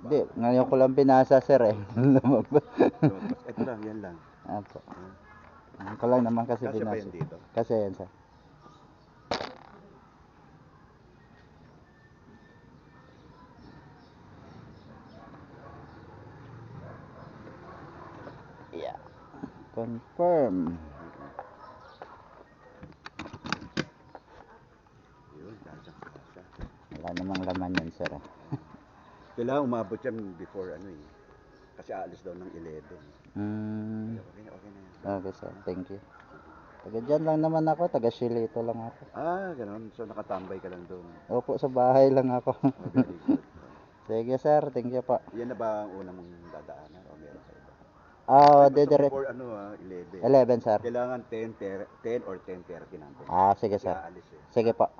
Hindi, ngayon ko lang binasa, sir, eh. Lumabas. Ito lang, yan lang. Apo. Ngayon ko lang naman kasi Kasya ba binasa. yan dito? Kasi yan, sir. Yeah. Confirm. Yun, kasya. Wala namang laman yan, sir. Kailangan umabot yan before ano eh. Kasi aalis daw ng 11. Okay na yan. Okay, sir. Thank you. Taga dyan lang naman ako. Taga Shilito lang ako. Ganun. So nakatambay ka lang doon. Opo, sa bahay lang ako. Very good. Sige, sir. Thank you po. Yan na ba ang una mong dadaanan o meron ka iba? Dedire. Before 11. 11, sir. Kailangan 10 or 10:30 nandun. Sige, Kasi sir. aalis eh. Sige po.